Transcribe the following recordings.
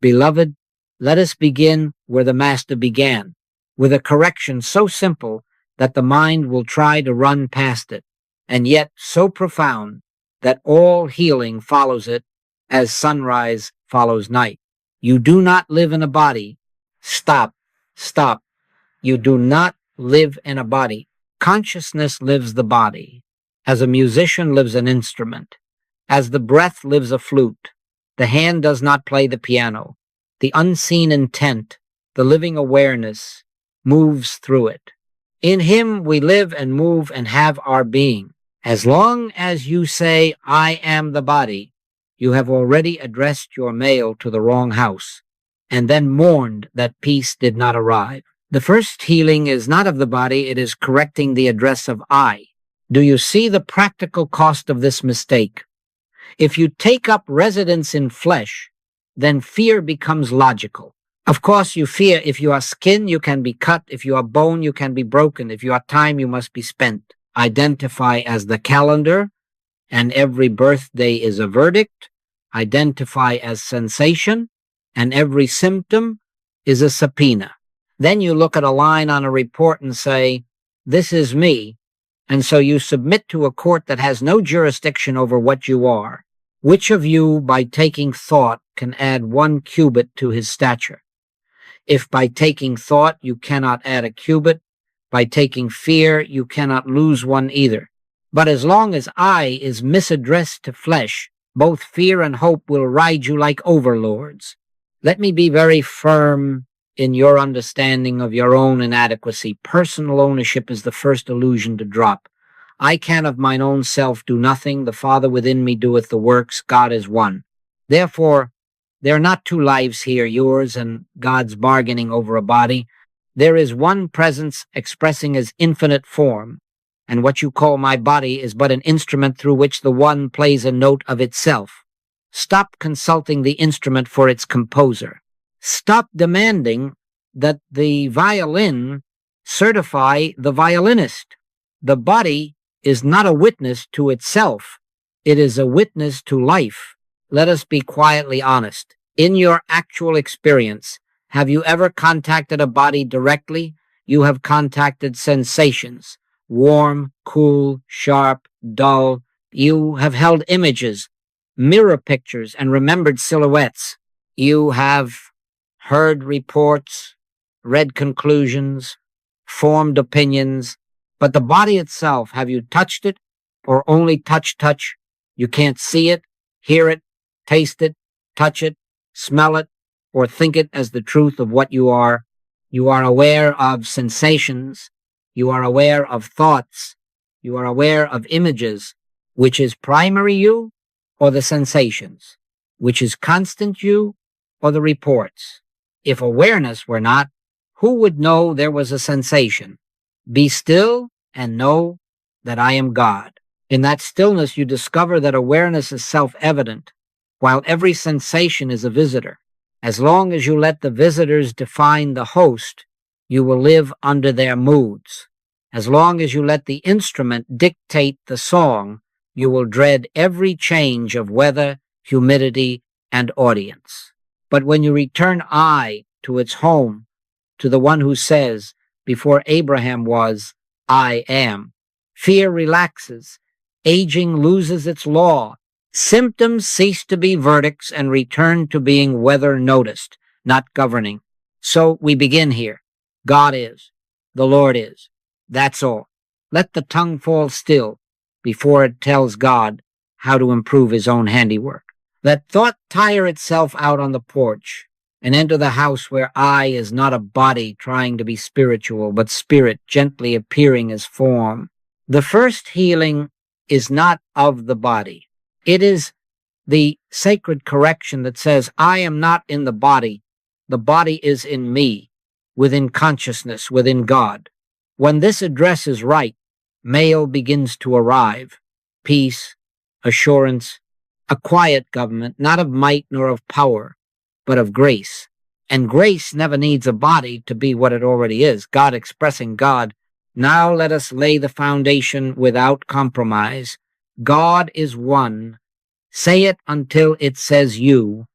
Beloved, let us begin where the Master began, with a correction so simple that the mind will try to run past it, and yet so profound that all healing follows it as sunrise follows night. You do not live in a body. Stop. You do not live in a body. Consciousness lives the body, as a musician lives an instrument, as the breath lives a flute. The hand does not play the piano. The unseen intent, the living awareness, moves through it. In him we live and move and have our being. As long as you say, I am the body, you have already addressed your mail to the wrong house, and then mourned that peace did not arrive. The first healing is not of the body, it is correcting the address of I. Do you see the practical cost of this mistake? If you take up residence in flesh, then fear becomes logical. Of course, you fear if you are skin, you can be cut. If you are bone, you can be broken. If you are time, you must be spent. Identify as the calendar, and every birthday is a verdict. Identify as sensation, and every symptom is a subpoena. Then you look at a line on a report and say, this is me. And so you submit to a court that has no jurisdiction over what you are. Which of you, by taking thought, can add 1 cubit to his stature? If by taking thought you cannot add a cubit, by taking fear you cannot lose one either. But as long as I is misaddressed to flesh, both fear and hope will ride you like overlords. Let me be very firm in your understanding of your own inadequacy. Personal ownership is the first illusion to drop. I can of mine own self do nothing. The Father within me doeth the works. God is one. Therefore, there are not 2 lives here, yours and God's bargaining over a body. There is one presence expressing his infinite form, and what you call my body is but an instrument through which the one plays a note of itself. Stop consulting the instrument for its composer. Stop demanding that the violin certify the violinist. The body is not a witness to itself. It is a witness to life. Let us be quietly honest. In your actual experience, have you ever contacted a body directly? You have contacted sensations. Warm, cool, sharp, dull. You have held images, mirror pictures, and remembered silhouettes. You have heard reports, read conclusions, formed opinions, but the body itself, have you touched it or only touch? You can't see it, hear it, taste it, touch it, smell it, or think it as the truth of what you are. You are aware of sensations. You are aware of thoughts. You are aware of images. Which is primary you or the sensations? Which is constant you or the reports? If awareness were not, who would know there was a sensation? Be still and know that I am God. In that stillness, you discover that awareness is self-evident, while every sensation is a visitor. As long as you let the visitors define the host, you will live under their moods. As long as you let the instrument dictate the song, you will dread every change of weather, humidity, and audience. But when you return I to its home, to the one who says, before Abraham was, I am, fear relaxes, aging loses its law, symptoms cease to be verdicts and return to being weather noticed, not governing. So we begin here. God is. The Lord is. That's all. Let the tongue fall still before it tells God how to improve his own handiwork. Let thought tire itself out on the porch and enter the house where I is not a body trying to be spiritual, but spirit gently appearing as form. The first healing is not of the body. It is the sacred correction that says, I am not in the body is in me, within consciousness, within God. When this address is right, mail begins to arrive. Peace, assurance, a quiet government, not of might nor of power, but of grace. And grace never needs a body to be what it already is, God expressing God. Now let us lay the foundation without compromise. God is one. Say it until it says you.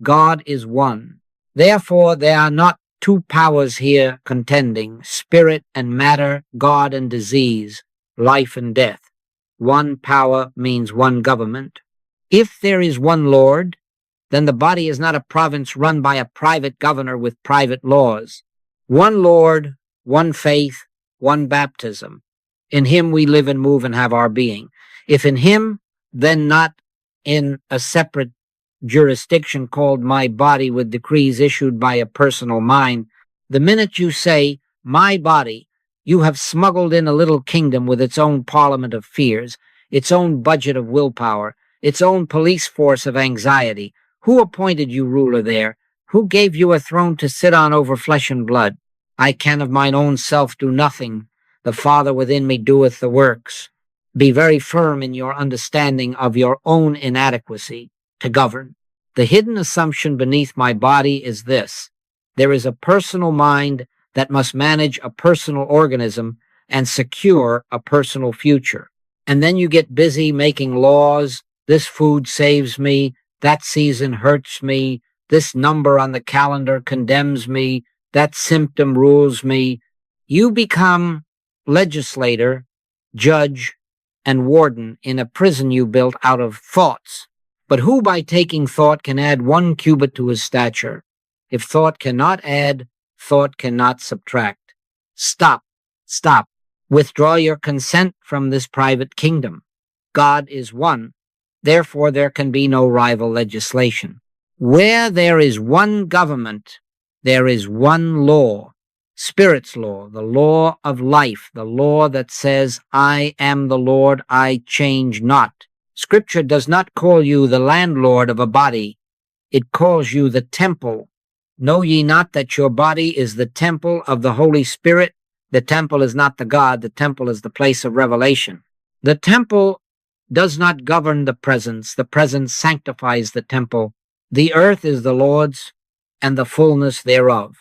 God is one. Therefore, there are not two powers here contending, spirit and matter, God and disease, life and death. One power means one government. If there is one Lord, then the body is not a province run by a private governor with private laws. One Lord, one faith, one baptism. In him we live and move and have our being. If in him, then not in a separate jurisdiction called my body with decrees issued by a personal mind. The minute you say, my body, you have smuggled in a little kingdom with its own parliament of fears, its own budget of willpower, its own police force of anxiety. Who appointed you ruler there? Who gave you a throne to sit on over flesh and blood? I can of mine own self do nothing. The Father within me doeth the works. Be very firm in your understanding of your own inadequacy to govern. The hidden assumption beneath my body is this: there is a personal mind that must manage a personal organism and secure a personal future. And then you get busy making laws. This food saves me. That season hurts me. This number on the calendar condemns me. That symptom rules me. You become legislator, judge, and warden in a prison you built out of thoughts. But who by taking thought can add 1 cubit to his stature? If thought cannot add, thought cannot subtract. Stop. Withdraw your consent from this private kingdom. God is one. Therefore, there can be no rival legislation. Where there is one government, there is one law. Spirit's law, the law of life, the law that says, I am the Lord, I change not. Scripture does not call you the landlord of a body. It calls you the temple. Know ye not that your body is the temple of the Holy Spirit? The temple is not the God. The temple is the place of revelation. The temple does not govern the presence. The presence sanctifies the temple. The earth is the Lord's and the fullness thereof.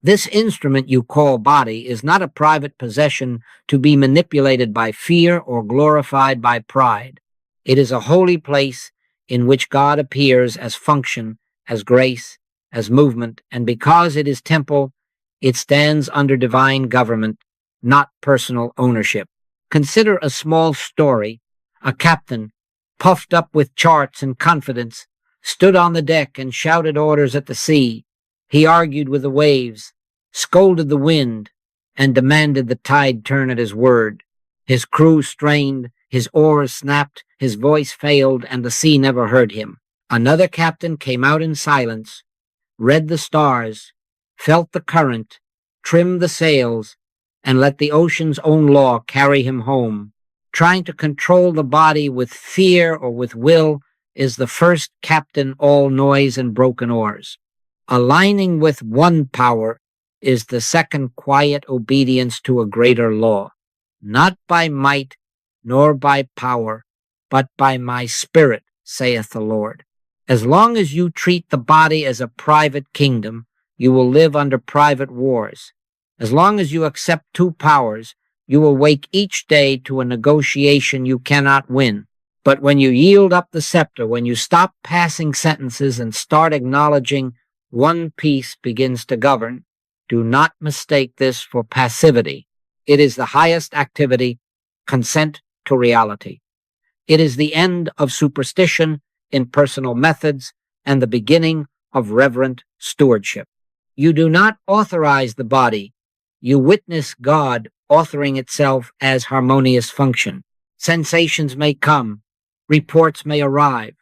This instrument you call body is not a private possession to be manipulated by fear or glorified by pride. It is a holy place in which God appears as function, as grace, as movement, and because it is temple, it stands under divine government, not personal ownership. Consider a small story. A captain, puffed up with charts and confidence, stood on the deck and shouted orders at the sea. He argued with the waves, scolded the wind, and demanded the tide turn at his word. His crew strained, his oars snapped, his voice failed, and the sea never heard him. Another captain came out in silence, read the stars, felt the current, trimmed the sails, and let the ocean's own law carry him home. Trying to control the body with fear or with will is the first captain, all noise and broken oars. Aligning with one power is the second, quiet obedience to a greater law. Not by might nor by power, but by my spirit, saith the Lord. As long as you treat the body as a private kingdom, you will live under private wars. As long as you accept two powers, you will wake each day to a negotiation you cannot win. But when you yield up the scepter, when you stop passing sentences and start acknowledging one piece begins to govern, do not mistake this for passivity. It is the highest activity, consent to reality. It is the end of superstition in personal methods and the beginning of reverent stewardship. You do not authorize the body. You witness God authoring itself as harmonious function. Sensations may come. Reports may arrive.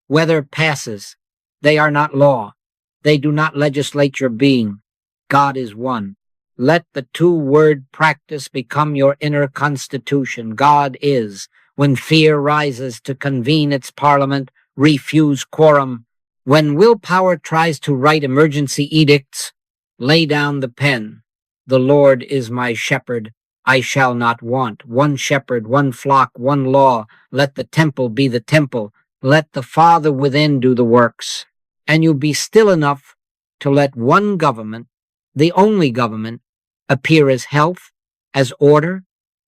Weather passes. They are not law. They do not legislate your being. God is one. Let the two-word practice become your inner constitution. God is. When fear rises to convene its parliament, refuse quorum. When willpower tries to write emergency edicts, lay down the pen. The Lord is my shepherd. I shall not want. One shepherd, one flock, one law. Let the temple be the temple. Let the Father within do the works. And you be still enough to let one government, the only government, appear as health, as order,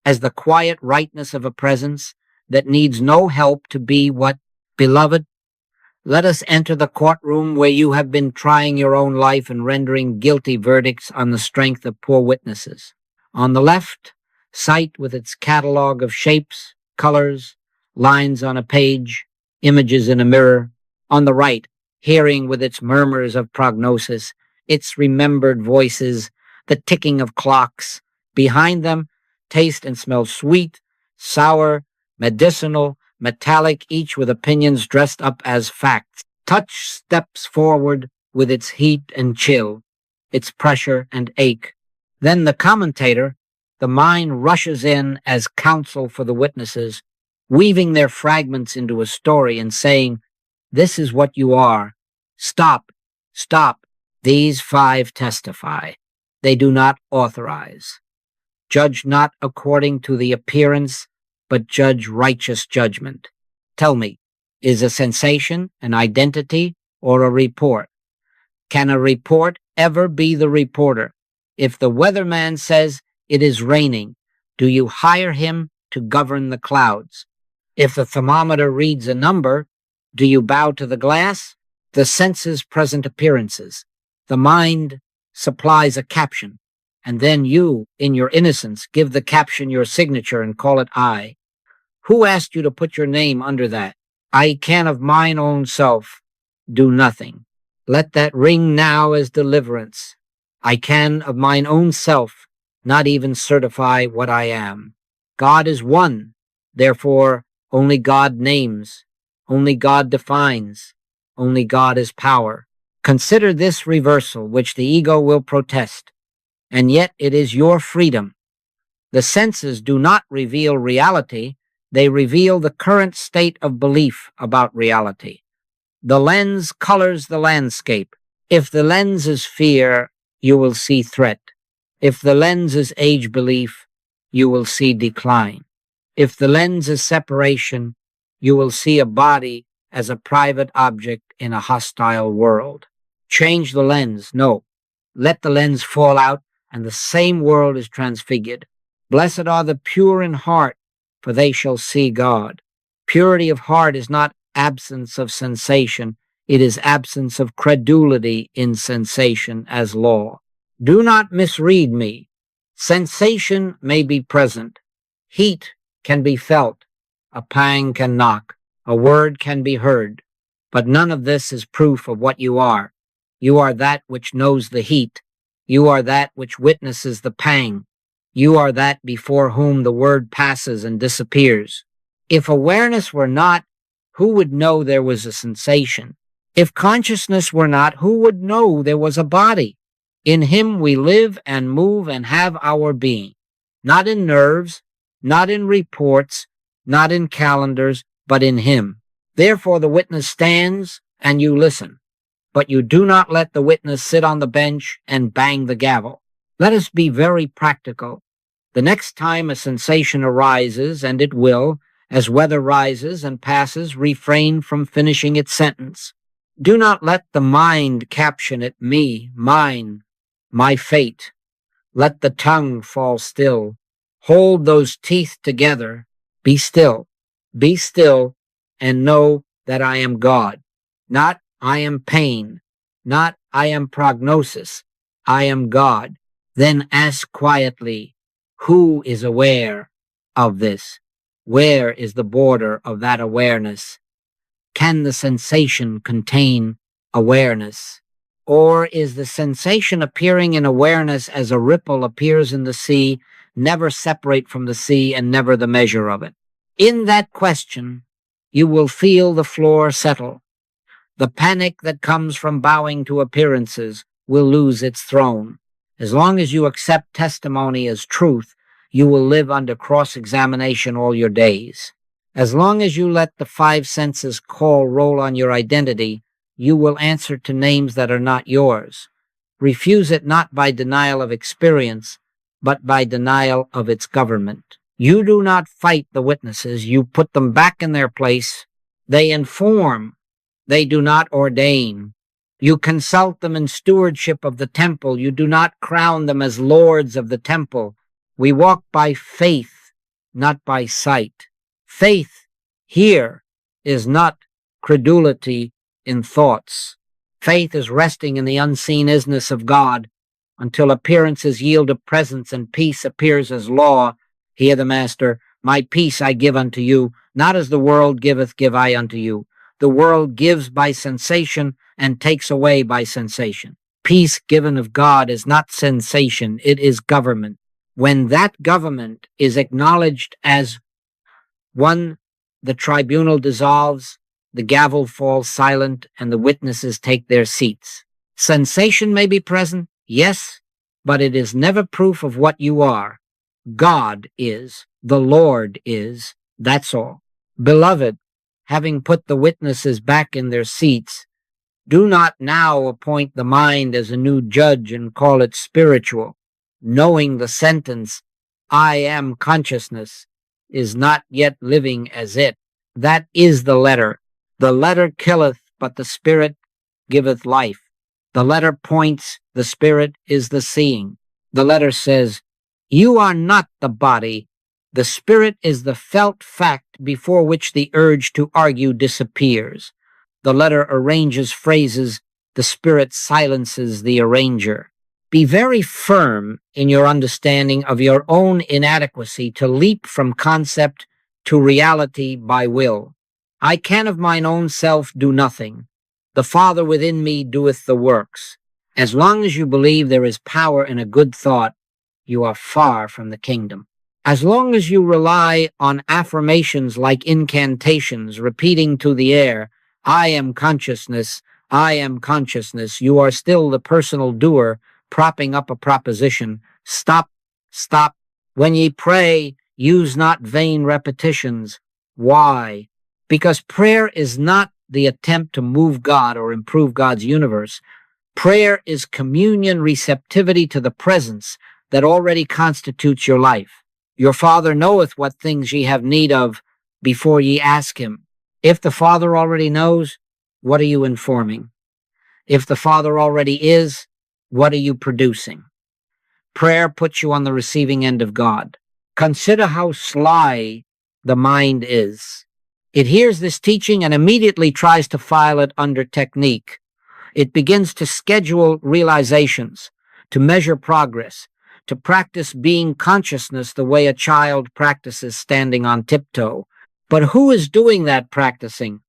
as the quiet rightness of a presence that needs no help to be what, beloved, Let us enter the courtroom where you have been trying your own life and rendering guilty verdicts on the strength of poor witnesses. On the left, sight with its catalog of shapes, colors, lines on a page, images in a mirror. On the right, hearing with its murmurs of prognosis, its remembered voices, the ticking of clocks. Behind them, taste and smell sweet, sour, medicinal, metallic, each with opinions dressed up as facts. Touch steps forward with its heat and chill, its pressure and ache. Then the commentator, the mind, rushes in as counsel for the witnesses, weaving their fragments into a story and saying, "This is what you are. Stop, stop. These 5 testify. They do not authorize. Judge not according to the appearance, but judge righteous judgment. Tell me, is a sensation an identity or a report? Can a report ever be the reporter? If the weatherman says it is raining, do you hire him to govern the clouds? If the thermometer reads a number, do you bow to the glass? The senses present appearances. The mind supplies a caption, and then you, in your innocence, give the caption your signature and call it I. Who asked you to put your name under that? I can of mine own self do nothing. Let that ring now as deliverance. I can of mine own self not even certify what I am. God is one, therefore only God names, only God defines, only God is power. Consider this reversal, which the ego will protest, and yet it is your freedom. The senses do not reveal reality, they reveal the current state of belief about reality. The lens colors the landscape. If the lens is fear, you will see threat. If the lens is age belief, you will see decline. If the lens is separation, you will see a body as a private object in a hostile world. Change the lens. No. Let the lens fall out, and the same world is transfigured. Blessed are the pure in heart, for they shall see God. Purity of heart is not absence of sensation. It is absence of credulity in sensation as law. Do not misread me. Sensation may be present. Heat can be felt. A pang can knock. A word can be heard. But none of this is proof of what you are. You are that which knows the heat. You are that which witnesses the pang. You are that before whom the word passes and disappears. If awareness were not, who would know there was a sensation? If consciousness were not, who would know there was a body? In him we live and move and have our being. Not in nerves, not in reports, not in calendars, but in him. Therefore the witness stands and you listen. But you do not let the witness sit on the bench and bang the gavel. Let us be very practical. The next time a sensation arises, and it will, as weather rises and passes, refrain from finishing its sentence. Do not let the mind caption it me, mine, my fate. Let the tongue fall still. Hold those teeth together. Be still, and know that I am God. Not I am pain, not I am prognosis. I am God. Then ask quietly, who is aware of this? Where is the border of that awareness? Can the sensation contain awareness? Or is the sensation appearing in awareness as a ripple appears in the sea, never separate from the sea and never the measure of it? In that question, you will feel the floor settle. The panic that comes from bowing to appearances will lose its throne. As long as you accept testimony as truth, you will live under cross-examination all your days. As long as you let the 5 senses call roll on your identity, you will answer to names that are not yours. Refuse it not by denial of experience, but by denial of its government. You do not fight the witnesses, you put them back in their place. They inform, they do not ordain. You consult them in stewardship of the temple, you do not crown them as lords of the temple. We walk by faith, not by sight. Faith here is not credulity in thoughts. Faith is resting in the unseen isness of God until appearances yield a presence and peace appears as law. Hear the Master, my peace I give unto you, not as the world giveth give I unto you. The world gives by sensation and takes away by sensation. Peace given of God is not sensation, it is government. When that government is acknowledged as one, the tribunal dissolves, the gavel falls silent, and the witnesses take their seats. Sensation may be present, yes, but it is never proof of what you are. God is, the Lord is, that's all. Beloved, having put the witnesses back in their seats, do not now appoint the mind as a new judge and call it spiritual, knowing the sentence, I am consciousness, is not yet living as it. That is the letter. The letter killeth, but the spirit giveth life. The letter points, the spirit is the seeing. The letter says, you are not the body. The spirit is the felt fact before which the urge to argue disappears. The letter arranges phrases, the spirit silences the arranger. Be very firm in your understanding of your own inadequacy to leap from concept to reality by will. I can of mine own self do nothing. The Father within me doeth the works. As long as you believe there is power in a good thought, you are far from the kingdom. As long as you rely on affirmations like incantations, repeating to the air, I am consciousness, you are still the personal doer, propping up a proposition. Stop, stop. When ye pray, use not vain repetitions. Why? Because prayer is not the attempt to move God or improve God's universe. Prayer is communion receptivity to the presence that already constitutes your life. Your Father knoweth what things ye have need of before ye ask him. If the Father already knows, what are you informing? If the Father already is, what are you producing? Prayer puts you on the receiving end of God. Consider how sly the mind is. It hears this teaching and immediately tries to file it under technique. It begins to schedule realizations, to measure progress, to practice being consciousness the way a child practices standing on tiptoe. But who is doing that practicing?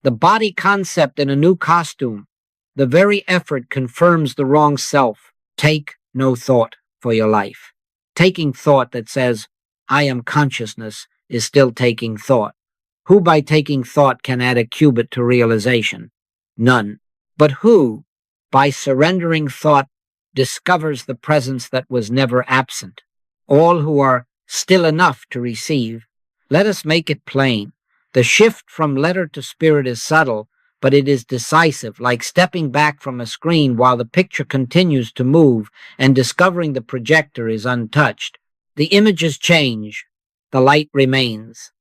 The body concept in a new costume. The very effort confirms the wrong self. Take no thought for your life. Taking thought that says, I am consciousness, is still taking thought. Who by taking thought can add a cubit to realization? None. But who, by surrendering thought, discovers the presence that was never absent? All who are still enough to receive. Let us make it plain. The shift from letter to spirit is subtle, but it is decisive, like stepping back from a screen while the picture continues to move and discovering the projector is untouched. The images change. The light remains.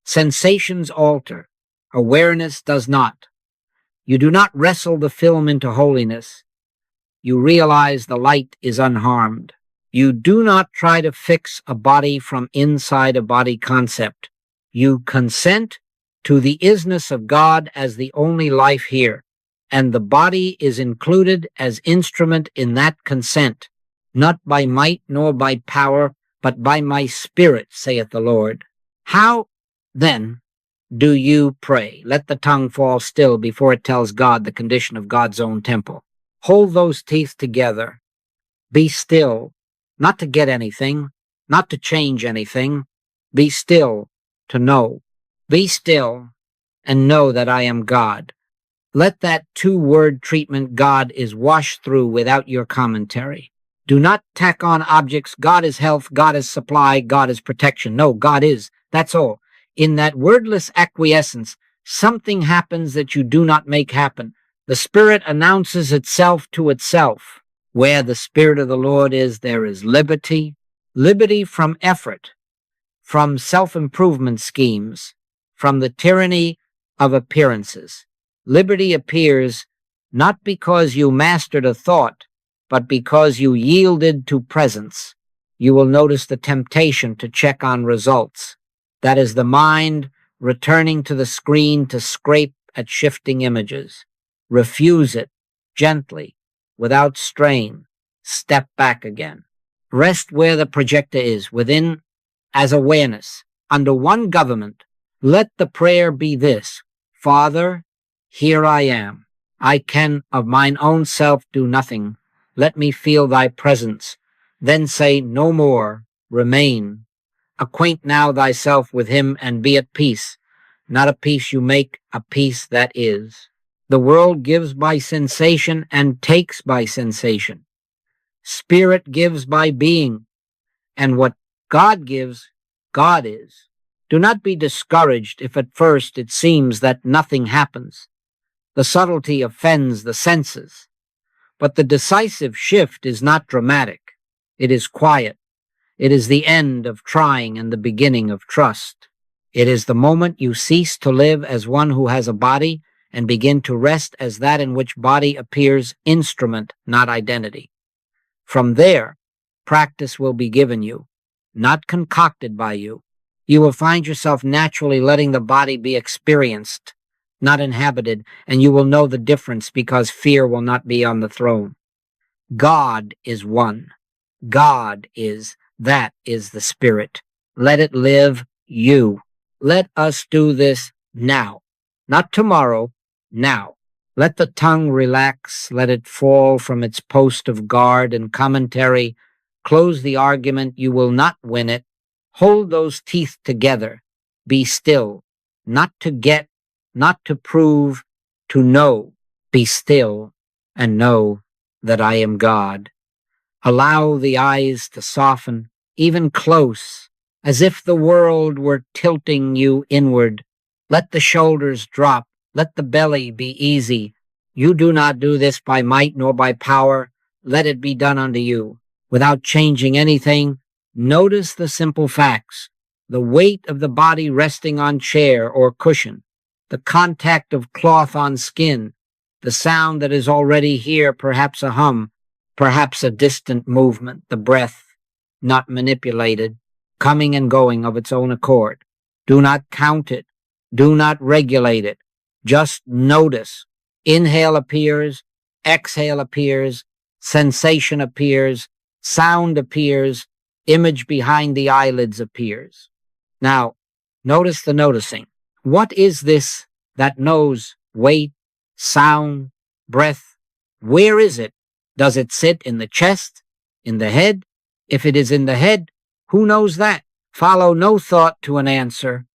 Sensations alter. Awareness does not. You do not wrestle the film into holiness. You realize the light is unharmed. You do not try to fix a body from inside a body concept. You consent to the isness of God as the only life here, and the body is included as instrument in that consent, not by might nor by power, but by my spirit, saith the Lord. How, then, do you pray? Let the tongue fall still before it tells God the condition of God's own temple. Hold those teeth together. Be still, not to get anything, not to change anything. Be still to know. Be still and know that I am God. Let that two-word treatment, God, is washed through without your commentary. Do not tack on objects. God is health, God is supply, God is protection. No, God is. That's all. In that wordless acquiescence, something happens that you do not make happen. The Spirit announces itself to itself. Where the Spirit of the Lord is, there is liberty. Liberty from effort, from self-improvement schemes, from the tyranny of appearances. Liberty appears not because you mastered a thought, but because you yielded to presence. You will notice the temptation to check on results. That is the mind returning to the screen to scrape at shifting images. Refuse it gently, without strain. Step back again. Rest where the projector is, within as awareness, under one government. Let the prayer be this: Father, here I am. I can of mine own self do nothing. Let me feel thy presence. Then say no more. Remain. Acquaint now thyself with him and be at peace. Not a peace you make, a peace that is. The world gives by sensation and takes by sensation. Spirit gives by being, and what God gives, God is. Do not be discouraged if at first it seems that nothing happens. The subtlety offends the senses. But the decisive shift is not dramatic. It is quiet. It is the end of trying and the beginning of trust. It is the moment you cease to live as one who has a body and begin to rest as that in which body appears instrument, not identity. From there, practice will be given you, not concocted by you. You will find yourself naturally letting the body be experienced, not inhabited, and you will know the difference because fear will not be on the throne. God is one. God is, that is the Spirit. Let it live you. Let us do this now. Not tomorrow, now. Let the tongue relax, let it fall from its post of guard and commentary. Close the argument, you will not win it. Hold those teeth together. Be still. Not to get, not to prove, to know. Be still and know that I am God. Allow the eyes to soften, even close, as if the world were tilting you inward. Let the shoulders drop. Let the belly be easy. You do not do this by might nor by power. Let it be done unto you. Without changing anything, notice the simple facts. The weight of the body resting on chair or cushion. The contact of cloth on skin. The sound that is already here, perhaps a hum, perhaps a distant movement. The breath, not manipulated, coming and going of its own accord. Do not count it. Do not regulate it. Just notice. Inhale appears, exhale appears, sensation appears, sound appears, image behind the eyelids appears. Now, notice the noticing. What is this that knows weight, sound, breath? Where is it? Does it sit in the chest, in the head? If it is in the head, who knows that? Follow no thought to an answer.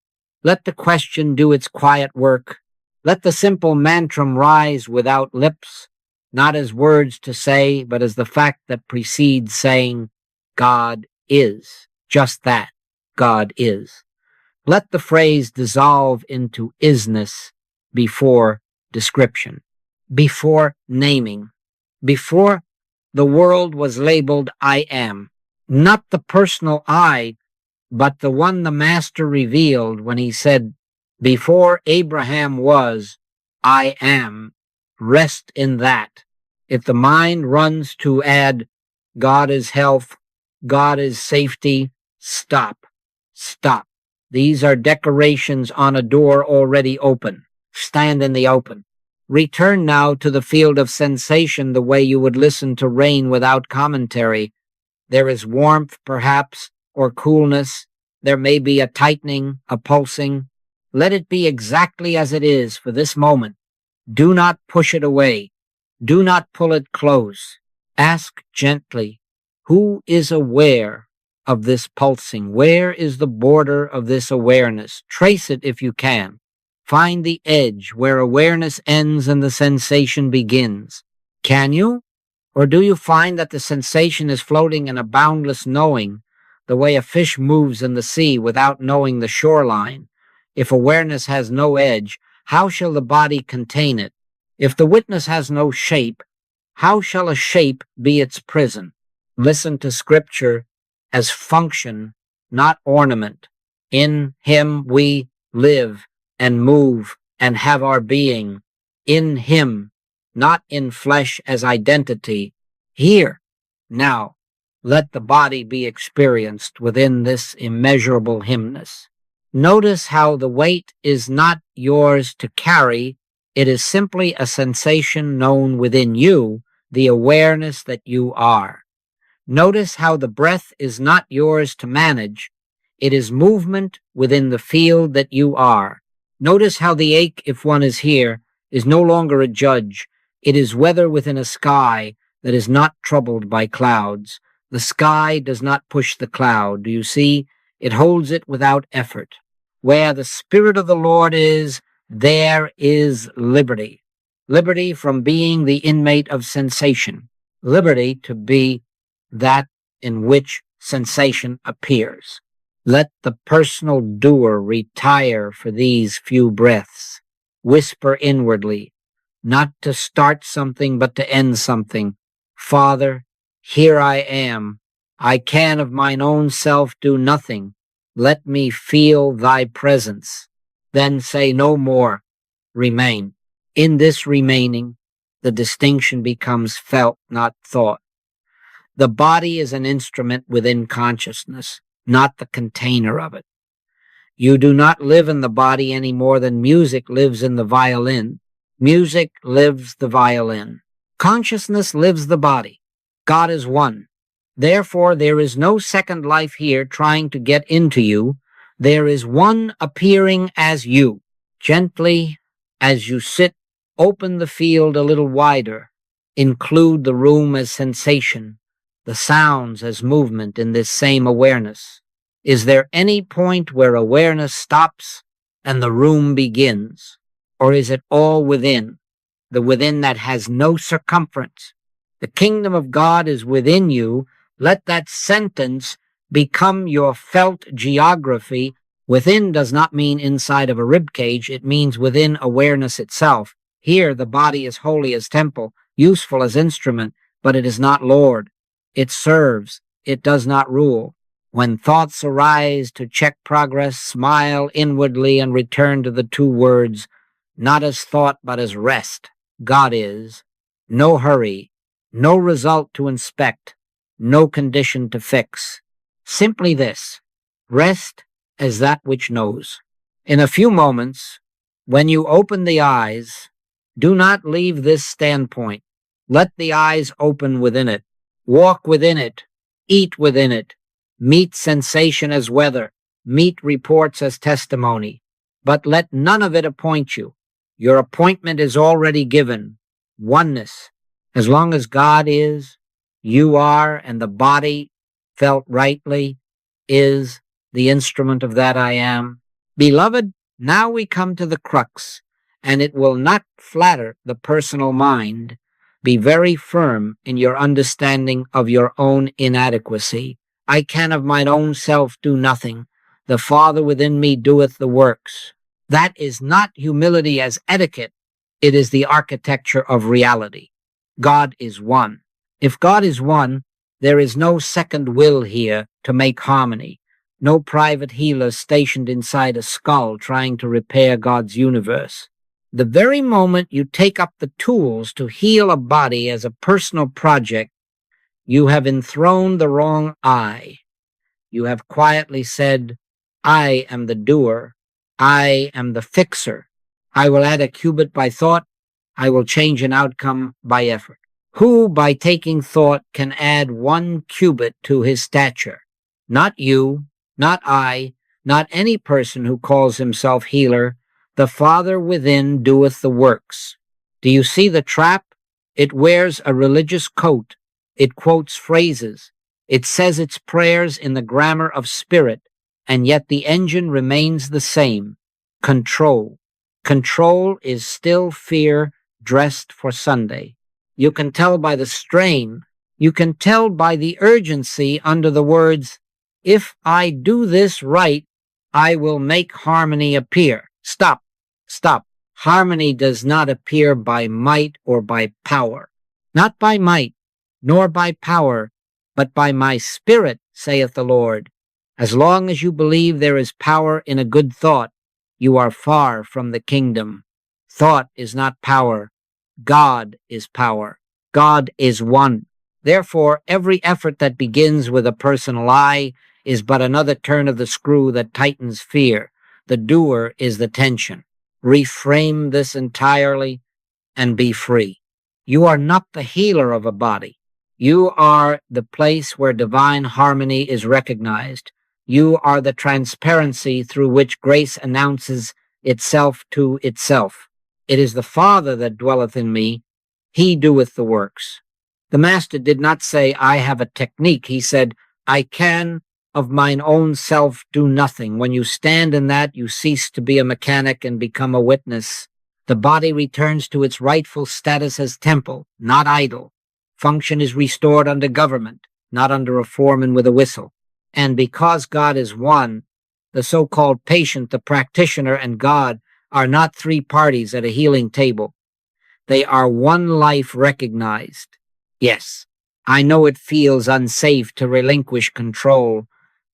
Let the question do its quiet work. Let the simple mantram rise without lips, not as words to say, but as the fact that precedes saying, God is. Just that, God is. Let the phrase dissolve into isness before description, before naming, before the world was labeled I am. Not the personal I, but the one the Master revealed when he said, before Abraham was, I am. Rest in that. If the mind runs to add, God is health, God is safety, stop. Stop. These are decorations on a door already open. Stand in the open. Return now to the field of sensation the way you would listen to rain without commentary. There is warmth, perhaps, or coolness. There may be a tightening, a pulsing. Let it be exactly as it is for this moment. Do not push it away. Do not pull it close. Ask gently, who is aware of this pulsing? Where is the border of this awareness? Trace it if you can. Find the edge where awareness ends and the sensation begins. Can you? Or do you find that the sensation is floating in a boundless knowing, the way a fish moves in the sea without knowing the shoreline? If awareness has no edge, how shall the body contain it? If the witness has no shape, how shall a shape be its prison? Listen to Scripture as function, not ornament. In Him we live and move and have our being. In Him, not in flesh as identity. Here, now, let the body be experienced within this immeasurable hymness. Notice how the weight is not yours to carry, It is simply a sensation known within you, the awareness that you are. Notice how the breath is not yours to manage. It is movement within the field that you are. Notice how the ache, if one is here, is no longer a judge. It is weather within a sky that is not troubled by clouds. The sky does not push the cloud. Do you see? It holds it without effort. Where the Spirit of the Lord is, there is liberty. Liberty from being the inmate of sensation. Liberty to be that in which sensation appears. Let the personal doer retire for these few breaths. Whisper inwardly, not to start something, but to end something. Father, here I am. I can of mine own self do nothing. Let me feel thy presence. Then say no more. Remain. In this remaining, the distinction becomes felt, not thought. The body is an instrument within consciousness, not the container of it. You do not live in the body any more than music lives in the violin. Music lives the violin. Consciousness lives the body. God is one. Therefore, there is no second life here trying to get into you. There is one appearing as you. Gently, as you sit, open the field a little wider. Include the room as sensation, the sounds as movement in this same awareness. Is there any point where awareness stops and the room begins? Or is it all within, the within that has no circumference? The kingdom of God is within you. Let that sentence become your felt geography. Within does not mean inside of a rib cage. It means within awareness itself. Here, the body is holy as temple, useful as instrument, but it is not Lord. It serves. It does not rule. When thoughts arise to check progress, smile inwardly and return to the two words, not as thought, but as rest. God is. No hurry. No result to inspect. No condition to fix. Simply this. Rest as that which knows. In a few moments, when you open the eyes, do not leave this standpoint. Let the eyes open within it. Walk within it. Eat within it. Meet sensation as weather. Meet reports as testimony. But let none of it appoint you. Your appointment is already given. Oneness. As long as God is, you are, and the body, felt rightly, is the instrument of that I am. Beloved, now we come to the crux, and it will not flatter the personal mind. Be very firm in your understanding of your own inadequacy. I can of mine own self do nothing. The Father within me doeth the works. That is not humility as etiquette. It is the architecture of reality. God is one. If God is one, there is no second will here to make harmony. No private healer stationed inside a skull trying to repair God's universe. The very moment you take up the tools to heal a body as a personal project, you have enthroned the wrong I. You have quietly said, I am the doer. I am the fixer. I will add a cubit by thought. I will change an outcome by effort. Who, by taking thought, can add 1 cubit to his stature? Not you, not I, not any person who calls himself healer. The Father within doeth the works. Do you see the trap? It wears a religious coat. It quotes phrases. It says its prayers in the grammar of spirit, and yet the engine remains the same. Control. Control is still fear dressed for Sunday. You can tell by the strain. You can tell by the urgency under the words, if I do this right, I will make harmony appear. Stop. Stop. Harmony does not appear by might or by power. Not by might, nor by power, but by my spirit, saith the Lord. As long as you believe there is power in a good thought, you are far from the kingdom. Thought is not power. God is power. God is one. Therefore, every effort that begins with a personal I is but another turn of the screw that tightens fear. The doer is the tension. reframe this entirely, and be free. You are not the healer of a body. You are the place where divine harmony is recognized. You are the transparency through which grace announces itself to itself. It is the Father that dwelleth in me. He doeth the works. The Master did not say, I have a technique. He said, I can of mine own self do nothing. When you stand in that, you cease to be a mechanic and become a witness. The body returns to its rightful status as temple, not idol. Function is restored under government, not under a foreman with a whistle. And because God is one, the so-called patient, the practitioner, and God are not three parties at a healing table. They are one life recognized. Yes, I know it feels unsafe to relinquish control.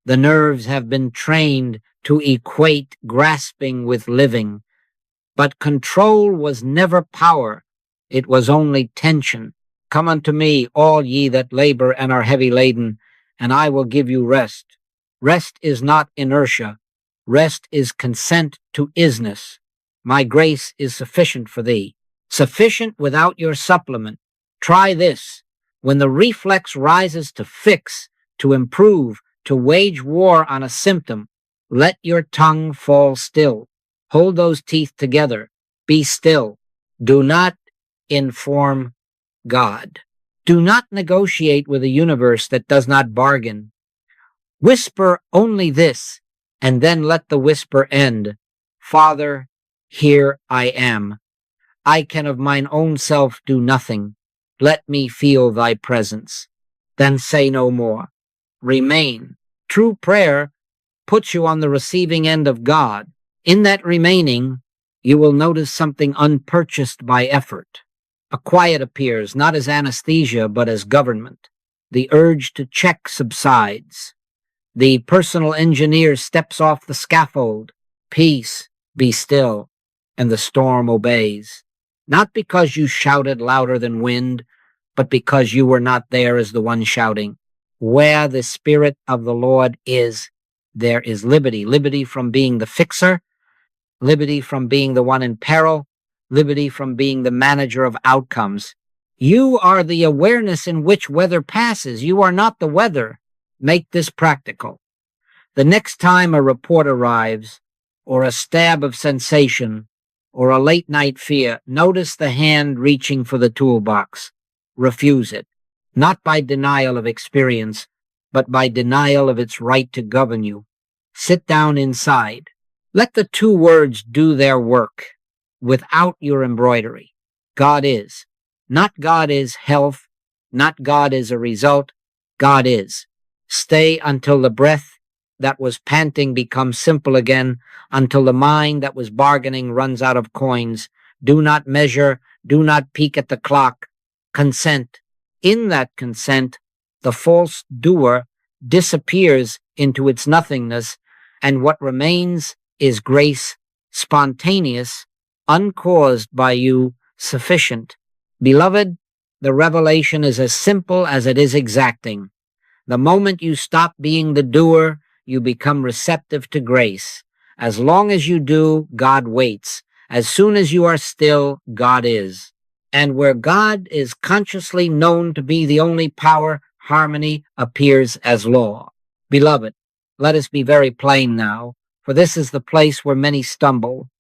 The nerves have been trained to equate grasping with living. But control was never power. It was only tension. Come unto me, all ye that labor and are heavy laden, and I will give you rest. Rest is not inertia. Rest is consent to isness. My grace is sufficient for thee. Sufficient without your supplement. Try this. When the reflex rises to fix, to improve, to wage war on a symptom, let your tongue fall still. Hold those teeth together. Be still. Do not inform God. Do not negotiate with a universe that does not bargain. Whisper only this, and then let the whisper end. Father, here I am. I can of mine own self do nothing. Let me feel thy presence. Then say no more. Remain. True prayer puts you on the receiving end of God. In that remaining, you will notice something unpurchased by effort. A quiet appears, not as anesthesia, but as government. The urge to check subsides. The personal engineer steps off the scaffold. Peace, be still, and the storm obeys. Not because you shouted louder than wind, but because you were not there as the one shouting. Where the Spirit of the Lord is, there is liberty. Liberty from being the fixer, liberty from being the one in peril, liberty from being the manager of outcomes. You are the awareness in which weather passes. You are not the weather. Make this practical. The next time a report arrives, or a stab of sensation, or a late night fear, notice the hand reaching for the toolbox. Refuse it, not by denial of experience, but by denial of its right to govern you. Sit down inside. Let the two words do their work without your embroidery. God is. Not God is health, not God is a result. God is. Stay until the breath that was panting becomes simple again, until the mind that was bargaining runs out of coins. Do not measure, do not peek at the clock. Consent. In that consent, the false doer disappears into its nothingness, and what remains is grace, spontaneous, uncaused by you, sufficient. Beloved, the revelation is as simple as it is exacting. The moment you stop being the doer, you become receptive to grace. As long as you do, God waits. As soon as you are still, God is. And where God is consciously known to be the only power, harmony appears as law. Beloved, let us be very plain now, for this is the place where many stumble.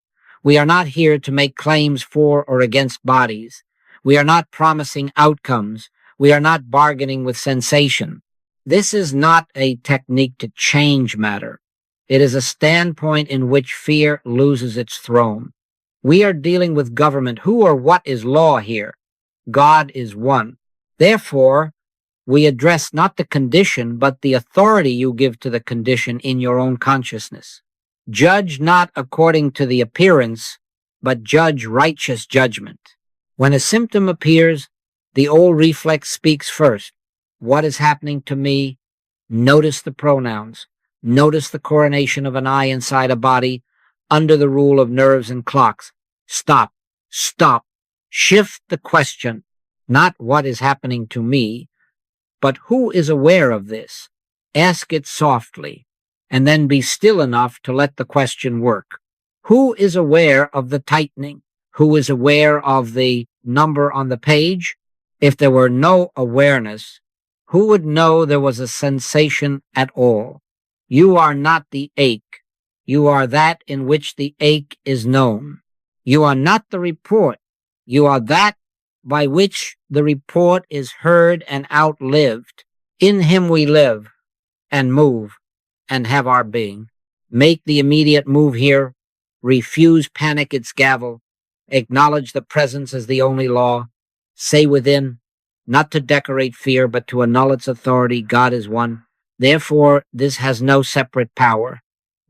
We are not here to make claims for or against bodies. We are not promising outcomes. We are not bargaining with sensation. This is not a technique to change matter. It is a standpoint in which fear loses its throne. We are dealing with government. Who or what is law here? God is one. Therefore, we address not the condition, but the authority you give to the condition in your own consciousness. Judge not according to the appearance, but judge righteous judgment. When a symptom appears, the old reflex speaks first. What is happening to me? Notice the pronouns. Notice the coronation of an eye inside a body under the rule of nerves and clocks. Stop. Stop. Shift the question. Not what is happening to me, but who is aware of this? Ask it softly, and then be still enough to let the question work. Who is aware of the tightening? Who is aware of the number on the page? If there were no awareness, who would know there was a sensation at all? You are not the ache. You are that in which the ache is known. You are not the report. You are that by which the report is heard and outlived. In him we live and move and have our being. Make the immediate move here. Refuse panic its gavel. Acknowledge the presence as the only law. Say within, not to decorate fear, but to annul its authority, God is one. Therefore, this has no separate power.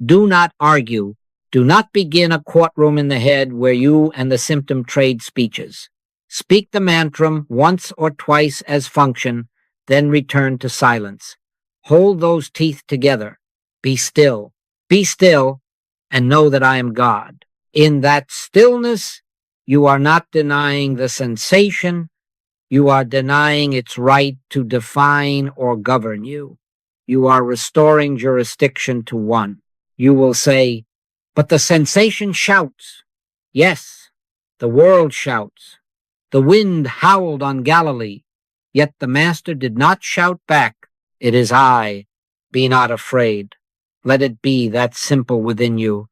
Do not argue. Do not begin a courtroom in the head where you and the symptom trade speeches. Speak the mantram once or twice as function, then return to silence. Hold those teeth together. Be still. Be still, and know that I am God. In that stillness, you are not denying the sensation. You are denying its right to define or govern you. You are restoring jurisdiction to one. You will say, but the sensation shouts. Yes, the world shouts. The wind howled on Galilee, yet the Master did not shout back, it is I, be not afraid. Let it be that simple within you.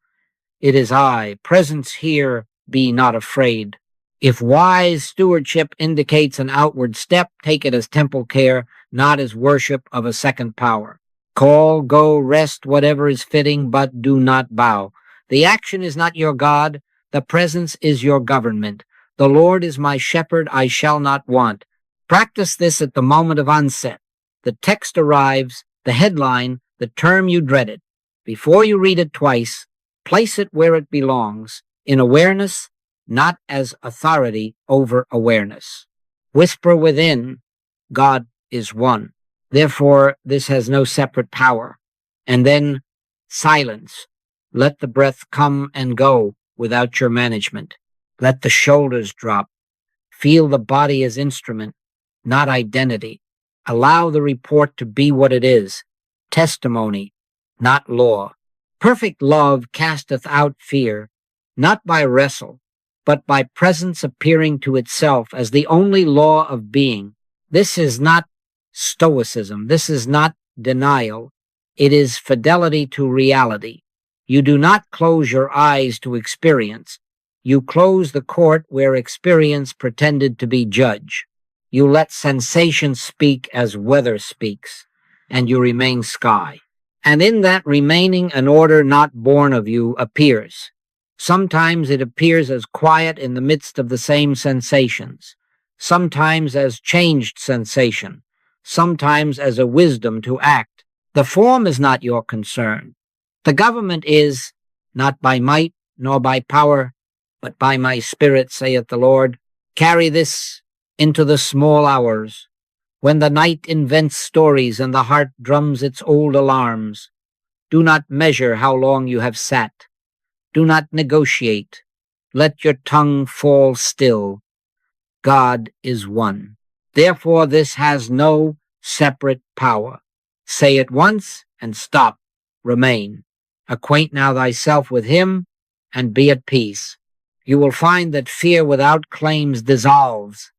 It is I, presence here, be not afraid. If wise stewardship indicates an outward step, take it as temple care, not as worship of a second power. Call, go, rest, whatever is fitting, but do not bow. The action is not your God. The presence is your government. The Lord is my shepherd, I shall not want. Practice this at the moment of onset. The text arrives, the headline, the term you dreaded. Before you read it twice, place it where it belongs, in awareness, not as authority over awareness. Whisper within, God is one. Therefore, this has no separate power. And then silence. Let the breath come and go without your management. Let the shoulders drop. Feel the body as instrument, not identity. Allow the report to be what it is, testimony, not law. Perfect love casteth out fear, not by wrestle, but by presence appearing to itself as the only law of being. This is not stoicism. This is not denial. It is fidelity to reality. You do not close your eyes to experience. You close the court where experience pretended to be judge. You let sensation speak as weather speaks, and you remain sky. And in that remaining, an order not born of you appears. Sometimes it appears as quiet in the midst of the same sensations, sometimes as changed sensation, sometimes as a wisdom to act. The form is not your concern. The government is, not by might nor by power, but by my spirit, saith the Lord. Carry this into the small hours, when the night invents stories and the heart drums its old alarms. Do not measure how long you have sat. Do not negotiate. Let your tongue fall still. God is one. Therefore, this has no separate power. Say it once and stop. Remain. Acquaint now thyself with him and be at peace. You will find that fear without claims dissolves.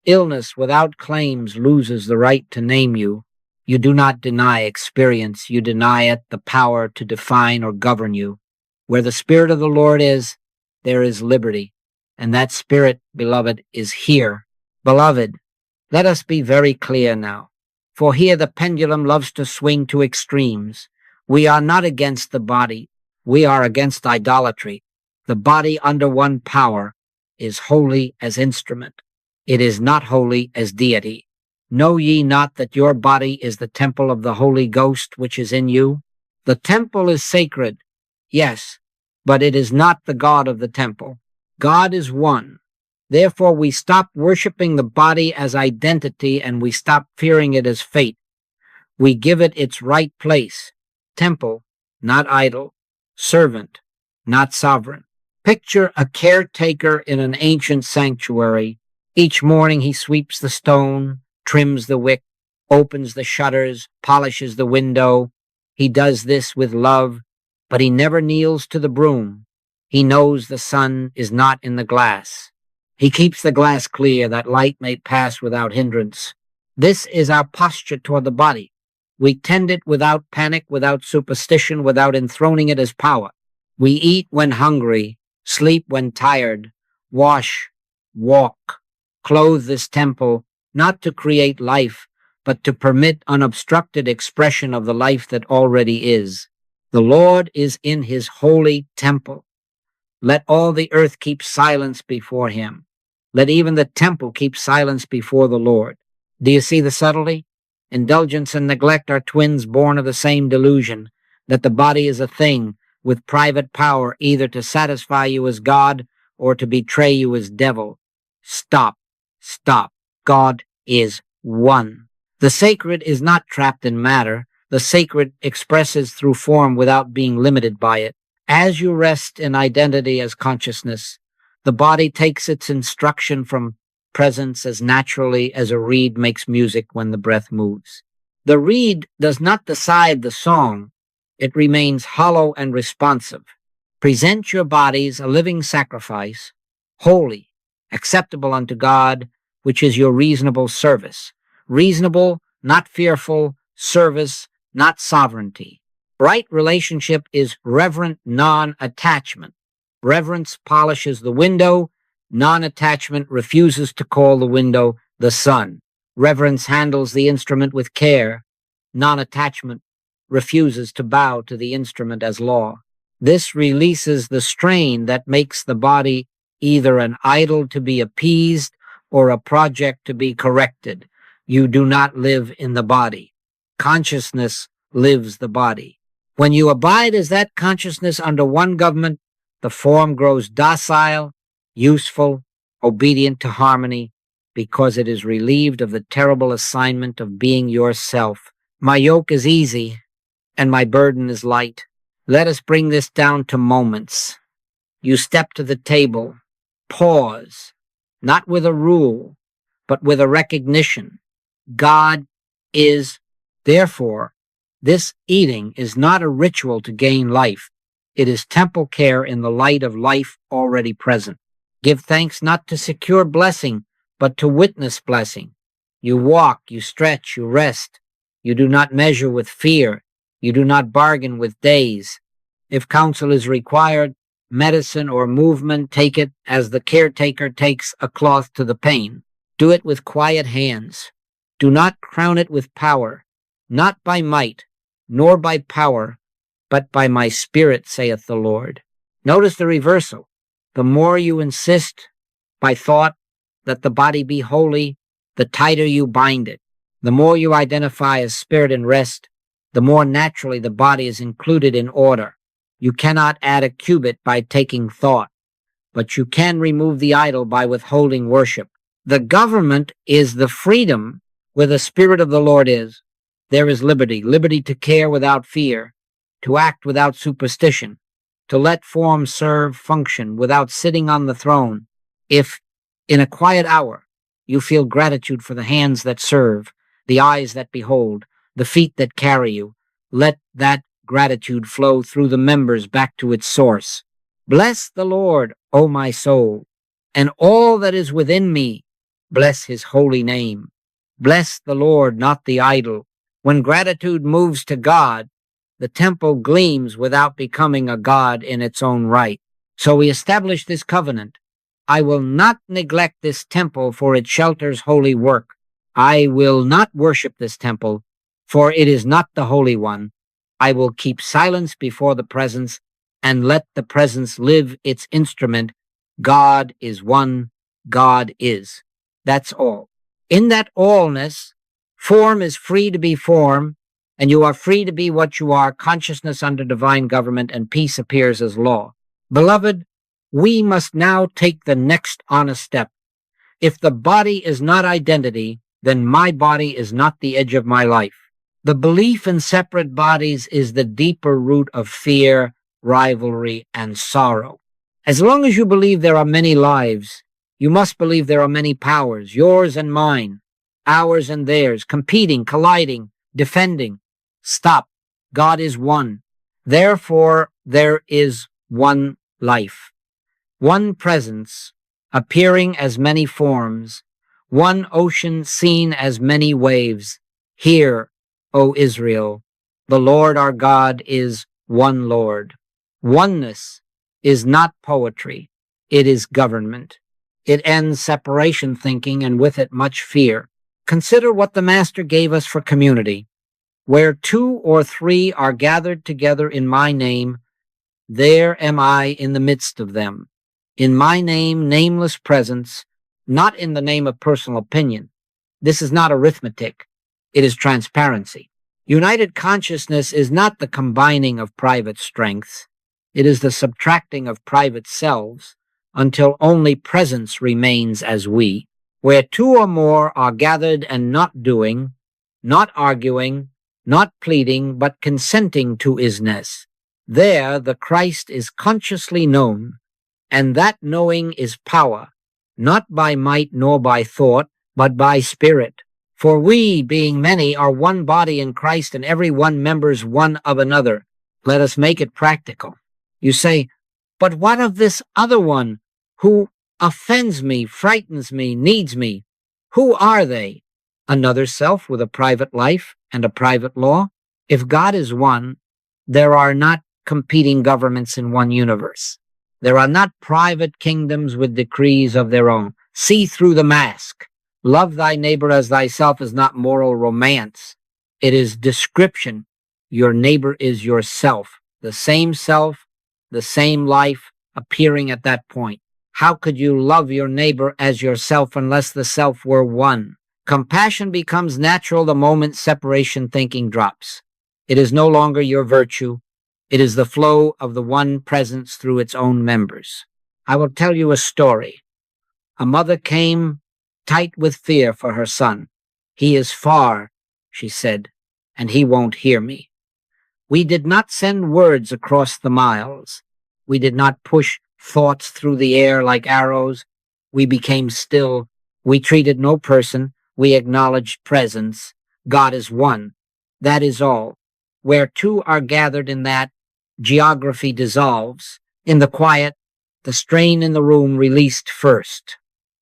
Illness without claims loses the right to name you. You do not deny experience. You deny it the power to define or govern you. Where the Spirit of the Lord is, there is liberty. And that Spirit, beloved, is here. Beloved, let us be very clear now. For here the pendulum loves to swing to extremes. We are not against the body. We are against idolatry. The body under one power is holy as instrument. It is not holy as deity. Know ye not that your body is the temple of the Holy Ghost which is in you? The temple is sacred, yes, but it is not the God of the temple. God is one. Therefore we stop worshiping the body as identity and we stop fearing it as fate. We give it its right place. Temple, not idol. Servant, not sovereign. Picture a caretaker in an ancient sanctuary. Each morning he sweeps the stone, trims the wick, opens the shutters, polishes the window. He does this with love, but he never kneels to the broom. He knows the sun is not in the glass. He keeps the glass clear that light may pass without hindrance. This is our posture toward the body. We tend it without panic, without superstition, without enthroning it as power. We eat when hungry, sleep when tired, wash, walk, clothe this temple, not to create life, but to permit unobstructed expression of the life that already is. The Lord is in his holy temple. Let all the earth keep silence before him. Let even the temple keep silence before the Lord. Do you see the subtlety? Indulgence and neglect are twins born of the same delusion, that the body is a thing with private power either to satisfy you as God or to betray you as devil. Stop. Stop. God is one. The sacred is not trapped in matter. The sacred expresses through form without being limited by it. As you rest in identity as consciousness, the body takes its instruction from presence as naturally as a reed makes music when the breath moves. The reed does not decide the song. It remains hollow and responsive. Present your bodies a living sacrifice, holy, acceptable unto God, which is your reasonable service. Reasonable, not fearful, service, not sovereignty. Right relationship is reverent non-attachment. Reverence polishes the window. Non-attachment refuses to call the window the sun. Reverence handles the instrument with care. Non-attachment refuses to bow to the instrument as law. This releases the strain that makes the body either an idol to be appeased or a project to be corrected. You do not live in the body. Consciousness lives the body. When you abide as that consciousness under one government, the form grows docile, useful, obedient to harmony, because it is relieved of the terrible assignment of being yourself. My yoke is easy, and my burden is light. Let us bring this down to moments. You step to the table, pause, not with a rule, but with a recognition. God is, therefore, this eating is not a ritual to gain life. It is temple care in the light of life already present. Give thanks not to secure blessing, but to witness blessing. You walk, you stretch, you rest. You do not measure with fear. You do not bargain with days. If counsel is required, medicine or movement, take it as the caretaker takes a cloth to the pain. Do it with quiet hands. Do not crown it with power, not by might, nor by power, but by my spirit, saith the Lord. Notice the reversal. The more you insist by thought that the body be holy, the tighter you bind it. The more you identify as spirit and rest, the more naturally the body is included in order. You cannot add a cubit by taking thought, but you can remove the idol by withholding worship. The government is the freedom where the Spirit of the Lord is. There is liberty, liberty to care without fear, to act without superstition, to let form serve function without sitting on the throne. If, in a quiet hour, you feel gratitude for the hands that serve, the eyes that behold, the feet that carry you, let that gratitude flow through the members back to its source. Bless the Lord, O my soul, and all that is within me, bless his holy name. Bless the Lord, not the idol. When gratitude moves to God, the temple gleams without becoming a god in its own right. So we establish this covenant. I will not neglect this temple, for it shelters holy work. I will not worship this temple, for it is not the holy one. I will keep silence before the presence and let the presence live its instrument. God is one. God is. That's all. In that allness, form is free to be form, and you are free to be what you are, consciousness under divine government, and peace appears as law. Beloved, we must now take the next honest step. If the body is not identity, then my body is not the edge of my life. The belief in separate bodies is the deeper root of fear, rivalry, and sorrow. As long as you believe there are many lives, you must believe there are many powers, yours and mine, ours and theirs, competing, colliding, defending. Stop. God is one. Therefore, there is one life. One presence, appearing as many forms, one ocean seen as many waves. Hear, O Israel, the Lord our God is one Lord. Oneness is not poetry, it is government. It ends separation thinking and with it much fear. Consider what the Master gave us for community. Where 2 or 3 are gathered together in my name, there am I in the midst of them. In my name, nameless presence, not in the name of personal opinion. This is not arithmetic. It is transparency. United consciousness is not the combining of private strengths. It is the subtracting of private selves until only presence remains as we. Where 2 or more are gathered and not doing, not arguing, not pleading, but consenting to isness, there the Christ is consciously known, and that knowing is power, not by might nor by thought, but by spirit. For we, being many, are one body in Christ, and every one members one of another. Let us make it practical. You say, but what of this other one who offends me, frightens me, needs me? Who are they? Another self with a private life and a private law? If God is one, there are not competing governments in one universe. There are not private kingdoms with decrees of their own. See through the mask. Love thy neighbor as thyself is not moral romance. It is description. Your neighbor is yourself, the same life appearing at that point. How could you love your neighbor as yourself unless the self were one? Compassion becomes natural the moment separation thinking drops. It is no longer your virtue. It is the flow of the one presence through its own members. I will tell you a story. A mother came tight with fear for her son. He is far, she said, and he won't hear me. We did not send words across the miles. We did not push thoughts through the air like arrows. We became still. We treated no person. We acknowledged presence. God is one. That is all. Where 2 are gathered in that, geography dissolves. In the quiet, the strain in the room released first.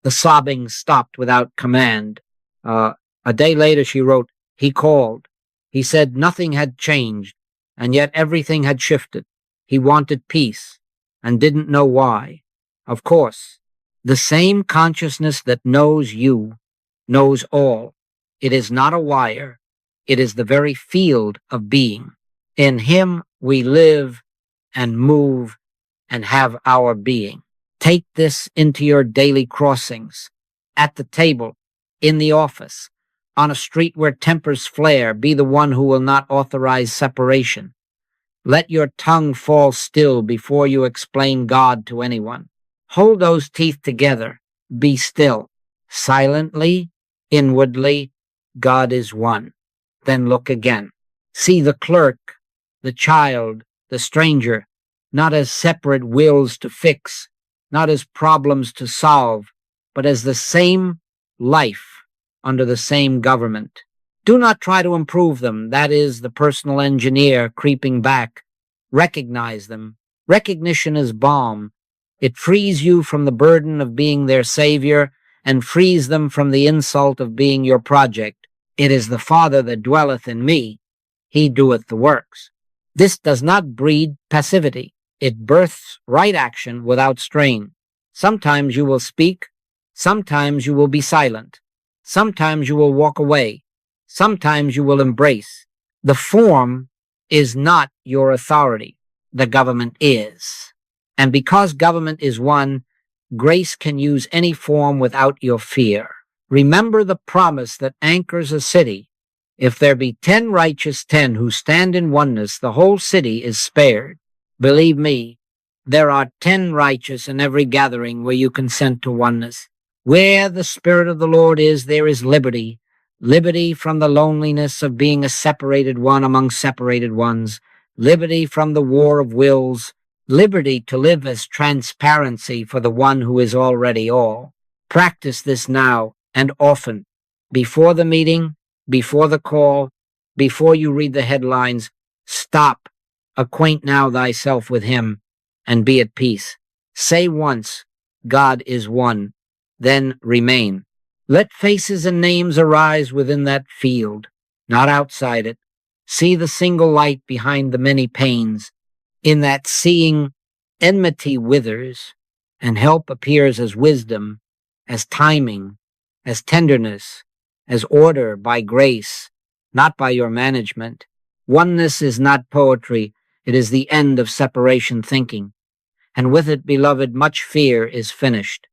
The sobbing stopped without command. A day later she wrote, he called. He said nothing had changed, and yet everything had shifted. He wanted peace, and didn't know why. Of course, the same consciousness that knows you knows all. It is not a wire. It is the very field of being. In him we live and move and have our being. Take this into your daily crossings, at the table, in the office, on a street where tempers flare. Be the one who will not authorize separation. Let your tongue fall still before you explain God to anyone. Hold those teeth together. Be still. Silently, inwardly, God is one. Then look again. See the clerk, the child, the stranger, not as separate wills to fix, not as problems to solve, but as the same life under the same government. Do not try to improve them. That is the personal engineer creeping back. Recognize them. Recognition is balm. It frees you from the burden of being their savior and frees them from the insult of being your project. It is the Father that dwelleth in me. He doeth the works. This does not breed passivity. It births right action without strain. Sometimes you will speak. Sometimes you will be silent. Sometimes you will walk away. Sometimes you will embrace. The form is not your authority. The government is. And because government is one, grace can use any form without your fear. Remember the promise that anchors a city. If there be 10 righteous, 10 who stand in oneness, the whole city is spared. Believe me, there are 10 righteous in every gathering where you consent to oneness. Where the Spirit of the Lord is, there is liberty. Liberty from the loneliness of being a separated one among separated ones. Liberty from the war of wills. Liberty to live as transparency for the one who is already all. Practice this now and often. Before the meeting, before the call, before you read the headlines, stop. Acquaint now thyself with him and be at peace. Say once, God is one, then remain. Let faces and names arise within that field, not outside it. See the single light behind the many panes. In that seeing, enmity withers, and help appears as wisdom, as timing, as tenderness, as order by grace, not by your management. Oneness is not poetry, it is the end of separation thinking. And with it, beloved, much fear is finished.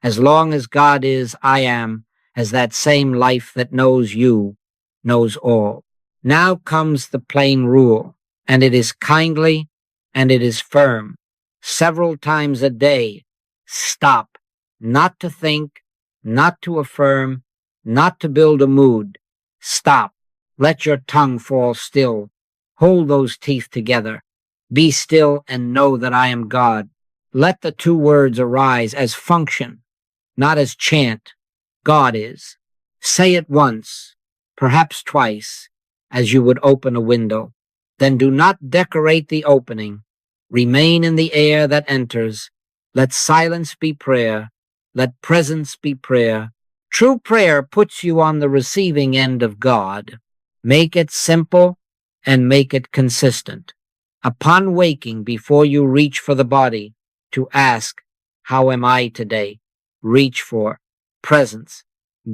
As long as God is, I am, as that same life that knows you, knows all. Now comes the plain rule, and it is kindly, and it is firm. Several times a day, stop, not to think, not to affirm, not to build a mood. Stop. Let your tongue fall still. Hold those teeth together. Be still and know that I am God. Let the two words arise as function, not as chant. God is. Say it once, perhaps twice, as you would open a window. Then do not decorate the opening. Remain in the air that enters. Let silence be prayer. Let presence be prayer. True prayer puts you on the receiving end of God. Make it simple and make it consistent. Upon waking, before you reach for the body, to ask, how am I today? Reach for presence.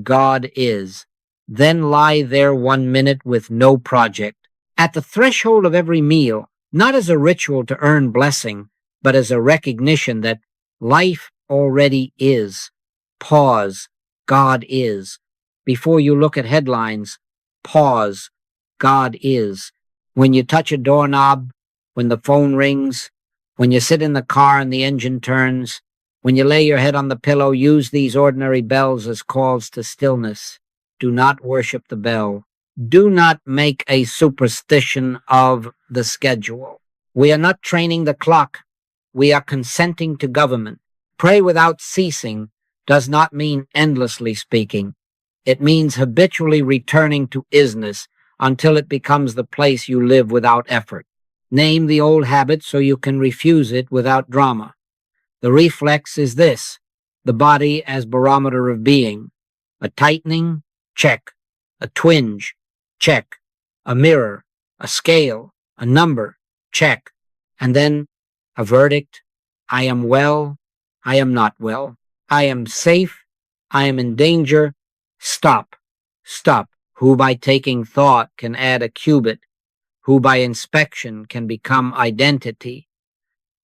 God is. Then lie there 1 minute with no project. At the threshold of every meal, not as a ritual to earn blessing, but as a recognition that life already is. Pause. God is. Before you look at headlines, pause. God is. When you touch a doorknob, when the phone rings, when you sit in the car and the engine turns, when you lay your head on the pillow, use these ordinary bells as calls to stillness. Do not worship the bell. Do not make a superstition of the schedule. We are not training the clock. We are consenting to government. Pray without ceasing does not mean endlessly speaking. It means habitually returning to isness until it becomes the place you live without effort. Name the old habit so you can refuse it without drama. The reflex is this: the body as barometer of being. A tightening, check. A twinge, check. A mirror, a scale, a number, check. And then a verdict: I am well, I am not well. I am safe, I am in danger. Stop, stop. Who by taking thought can add a cubit? Who by inspection can become identity?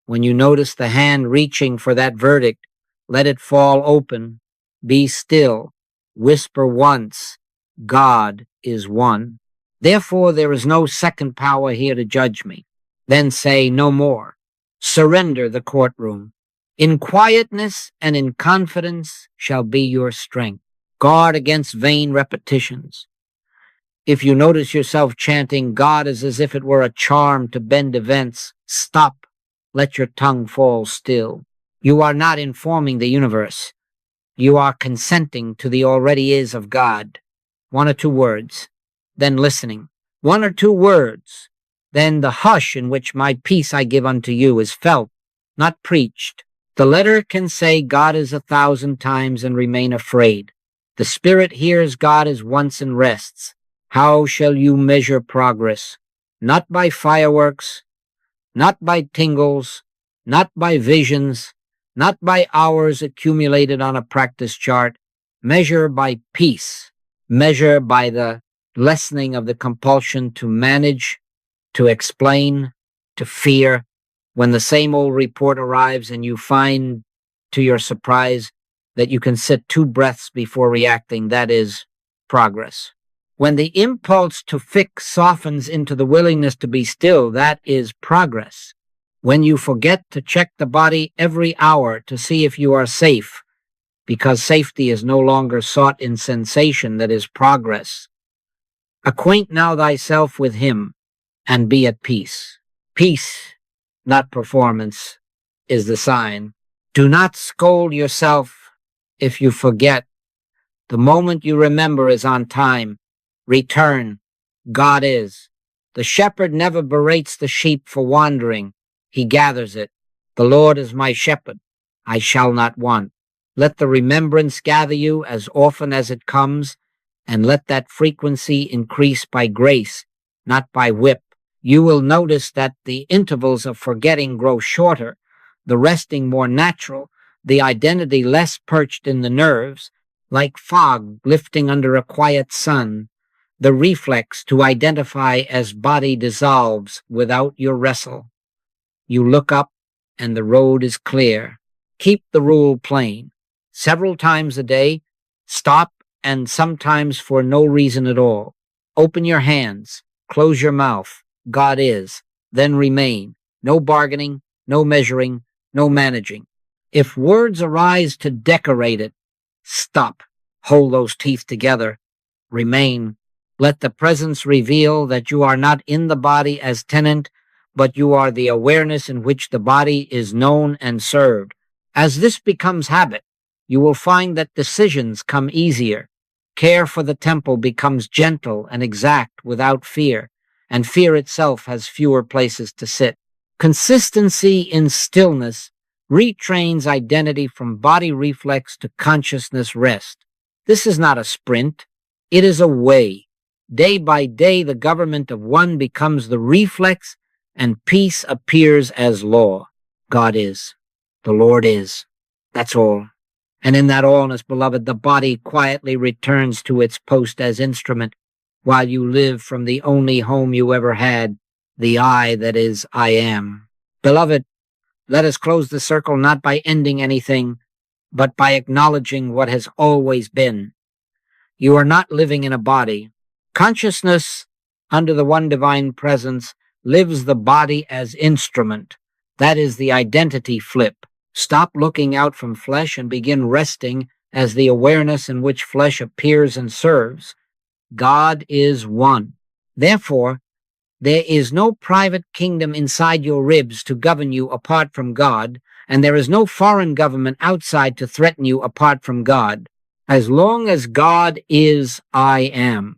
When you notice the hand reaching for that verdict, let it fall open. Be still. Whisper once, God is one. Therefore, there is no second power here to judge me. Then say no more. Surrender the courtroom. In quietness and in confidence shall be your strength. Guard against vain repetitions. If you notice yourself chanting, God is as if it were a charm to bend events, stop. Let your tongue fall still. You are not informing the universe. You are consenting to the already is of God. 1 or 2 words, then listening. 1 or 2 words, then the hush in which my peace I give unto you is felt, not preached. The letter can say God is 1,000 times and remain afraid. The spirit hears God is once and rests. How shall you measure progress? Not by fireworks, not by tingles, not by visions, not by hours accumulated on a practice chart. Measure by peace. Measure by the lessening of the compulsion to manage, to explain, to fear. When the same old report arrives and you find, to your surprise, that you can sit 2 breaths before reacting, that is progress. When the impulse to fix softens into the willingness to be still, that is progress. When you forget to check the body every hour to see if you are safe, because safety is no longer sought in sensation, that is progress. Acquaint now thyself with him and be at peace. Peace, not performance, is the sign. Do not scold yourself if you forget. The moment you remember is on time. Return. God is. The shepherd never berates the sheep for wandering. He gathers it. The Lord is my shepherd. I shall not want. Let the remembrance gather you as often as it comes, and let that frequency increase by grace, not by whip. You will notice that the intervals of forgetting grow shorter, the resting more natural, the identity less perched in the nerves, like fog lifting under a quiet sun. The reflex to identify as body dissolves without your wrestle. You look up, and the road is clear. Keep the rule plain. Several times a day, stop, and sometimes for no reason at all. Open your hands, close your mouth. God is. Then remain. No bargaining, no measuring, no managing. If words arise to decorate it, stop. Hold those teeth together. Remain. Let the presence reveal that you are not in the body as tenant, but you are the awareness in which the body is known and served. As this becomes habit, you will find that decisions come easier. Care for the temple becomes gentle and exact without fear, and fear itself has fewer places to sit. Consistency in stillness retrains identity from body reflex to consciousness rest. This is not a sprint. It is a way. Day by day, the government of one becomes the reflex, and peace appears as law. God is. The Lord is. That's all. And in that allness, beloved, the body quietly returns to its post as instrument, while you live from the only home you ever had, the I that is I am. Beloved, let us close the circle not by ending anything, but by acknowledging what has always been. You are not living in a body. Consciousness, under the one divine presence, lives the body as instrument. That is the identity flip. Stop looking out from flesh and begin resting as the awareness in which flesh appears and serves. God is one. Therefore, there is no private kingdom inside your ribs to govern you apart from God, and there is no foreign government outside to threaten you apart from God. As long as God is, I am.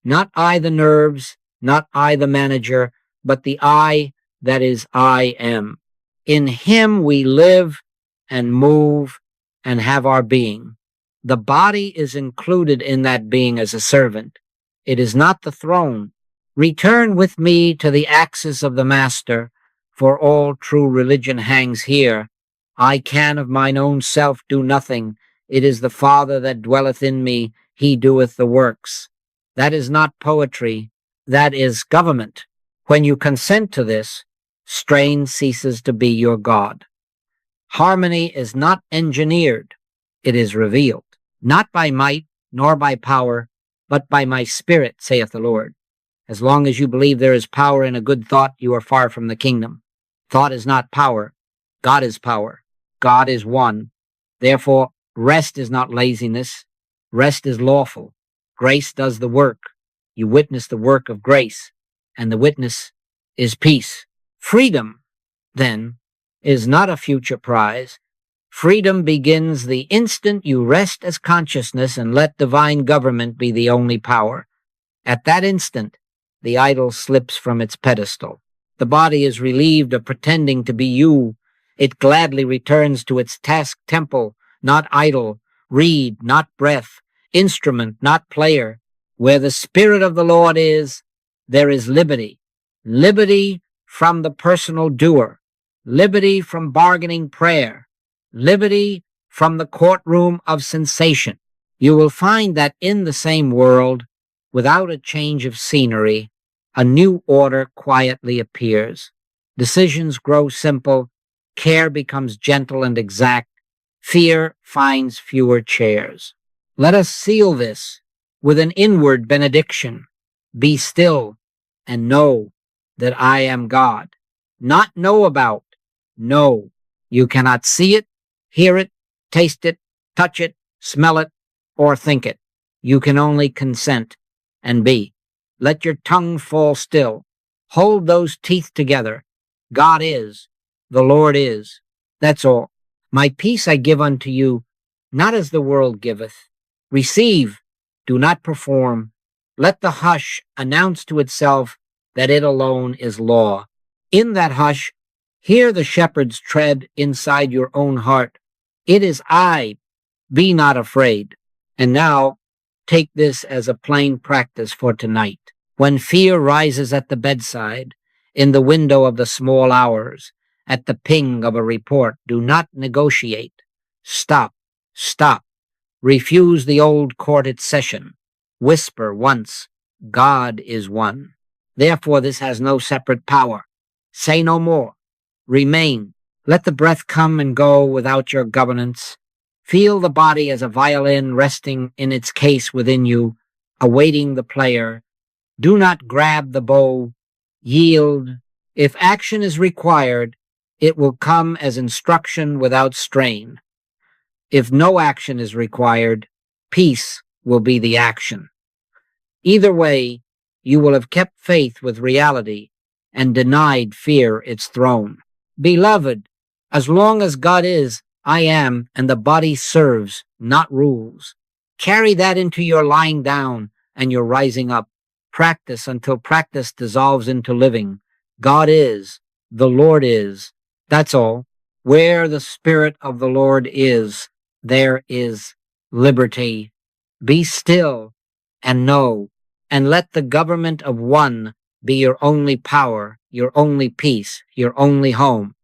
Not I the nerves, not I the manager, but the I that is I am. In him we live and move and have our being. The body is included in that being as a servant. It is not the throne. Return with me to the axis of the Master, for all true religion hangs here. I can of mine own self do nothing. It is the Father that dwelleth in me. He doeth the works. That is not poetry. That is government. When you consent to this, strain ceases to be your God. Harmony is not engineered. It is revealed, not by might nor by power, but by my spirit, saith the Lord. As long as you believe there is power in a good thought, you are far from the kingdom. Thought is not power. God is power. God is one. Therefore, rest is not laziness. Rest is lawful. Grace does the work. You witness the work of grace, and the witness is peace. Freedom, then, is not a future prize. Freedom begins the instant you rest as consciousness and let divine government be the only power. At that instant, the idol slips from its pedestal. The body is relieved of pretending to be you. It gladly returns to its task temple, not idol, reed, not breath, instrument, not player. Where the Spirit of the Lord is, there is liberty. Liberty from the personal doer. Liberty from bargaining prayer. Liberty from the courtroom of sensation. You will find that in the same world, without a change of scenery, a new order quietly appears. Decisions grow simple. Care becomes gentle and exact. Fear finds fewer chairs. Let us seal this with an inward benediction. Be still and know that I am God. Not know about, know. You cannot see it, hear it, taste it, touch it, smell it, or think it. You can only consent and be. Let your tongue fall still. Hold those teeth together. God is. The Lord is. That's all. My peace I give unto you, not as the world giveth. Receive, do not perform. Let the hush announce to itself that it alone is law. In that hush, Hear the shepherd's tread inside your own heart. It is I. Be not afraid. And now, take this as a plain practice for tonight. When fear rises at the bedside, in the window of the small hours, at the ping of a report, do not negotiate. Stop. Stop. Refuse the old courted session. Whisper once, God is one. Therefore this has no separate power. Say no more. Remain. Let the breath come and go without your governance. Feel the body as a violin resting in its case within you, awaiting the player. Do not grab the bow. Yield. If action is required, it will come as instruction without strain. If no action is required, peace will be the action. Either way, you will have kept faith with reality and denied fear its throne. Beloved, as long as God is, I am, and the body serves, not rules. Carry that into your lying down and your rising up. Practice until practice dissolves into living. God is, the Lord is. That's all. Where the Spirit of the Lord is, there is liberty. Be still and know, and let the government of one be your only power, your only peace, your only home.